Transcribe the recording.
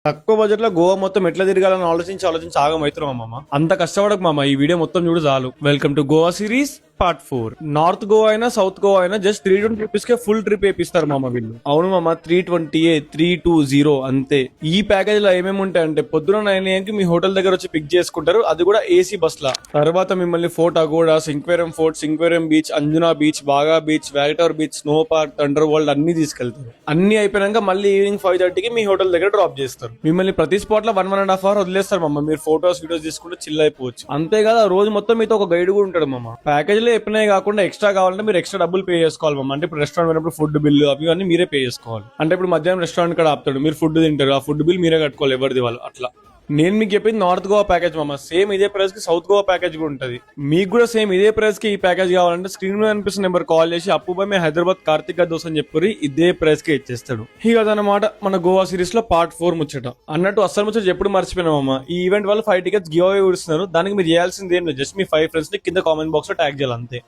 తక్కువ బడ్జెట్ లో గోవా మొత్తం ఎట్లా తిరగాలని ఆలోచించి ఆగమవుతున్నాం మామ. అంత కష్టపడకు మామ, ఈ వీడియో మొత్తం చూడు చాలు. Welcome to Goa series part 4. North Goa అయినా సౌత్ గోవా అయినా జస్ట్ 320 రూపీస్ కే ఫుల్ ట్రిప్ వేపిస్తారు మామ వీళ్ళు. అవును మామ, 320 320 అంతే. ఈ ప్యాకేజ్ లో ఏమేమి ఉంటాయంటే పొద్దున 9 AM కి మీ హోటల్ దగ్గర వచ్చి పిక్ చేసుకుంటారు, అది కూడా ఏసీ బస్ లా. తర్వాత మిమ్మల్ని fort Aguada, Sinquerim beach, Anjuna beach, Baga beach, Vagator beach, snow park, thunder world అన్ని తీసుకెళ్తారు. అన్ని అయిపోయాక మళ్ళీ ఈవినింగ్ 5:30కి మీ హోటల్ దగ్గర డ్రాప్ చేస్తారు. మిమ్మల్ని ప్రతి స్పాట్ లో 1.5 hour వదిలేస్తారు మమ్మ. మీరు ఫోటోస్ వీడియోస్ తీసుకుంటే చిల్ అయిపోవచ్చు. అంతేకాదు ఆ రోజు మొత్తం మీతో ఒక గైడ్ కూడా ఉంటాడు మమ్మ. ప్యాకేజ్ లో ఎప్పుడైనా కాకుండా ఎక్స్ట్రా కావాలంటే మీరు ఎక్స్ట్రా డబ్బులు పే చేసుకోవాలి మమ్మ. అంటే ఇప్పుడు రెస్టారెంట్ పోయినప్పుడు ఫుడ్ బిల్లు అవి అన్ని మీరే పే చేసుకోవాలి. అంటే ఇప్పుడు మధ్యాహ్నం రెస్టారెంట్ కూడా ఆపుతాడు, మీరు ఫుడ్ తింటారు, ఆ ఫుడ్ బిల్ మీరే కట్టుకోవాలి ఎవరిది వాళ్ళు. అట్లా నేను మీకు చెప్పింది నార్త్ గోవా ప్యాకేజ్ మామ. సేమ్ ఇదే ప్రైస్ కి సౌత్ గోవా ప్యాకేజ్ కూడా ఉంటది. మీకు కూడా సేమ్ ఇదే ప్రైస్ కి ఈ ప్యాకేజ్ కావాలంటే స్క్రీన్ మీద అనిపిస్తున్న నెంబర్ కాల్ చేసి అప్పుపై మీ హైదరాబాద్ కార్తిక్ దోస్ అని చెప్పి ఇదే ప్రైస్ కి ఇచ్చేస్తాడు. ఇక అదనమాట మన గోవా సిరీస్ లో పార్ట్ 4 ముచ్చట. అన్నట్టు అస్సలు ముచ్చట ఎప్పుడు మర్చిపోయినామమ్మా. ఈ ఈవెంట్ వల్ల 5 tickets గివ్ అవే ఇస్తున్నారు. దానికి మీరు చేయాల్సింది ఏం లేదు, జస్ట్ మీ 5 friends ని కింద కామెంట్ బాక్స్ లో ట్యాగ్ చేయాలి అంతే.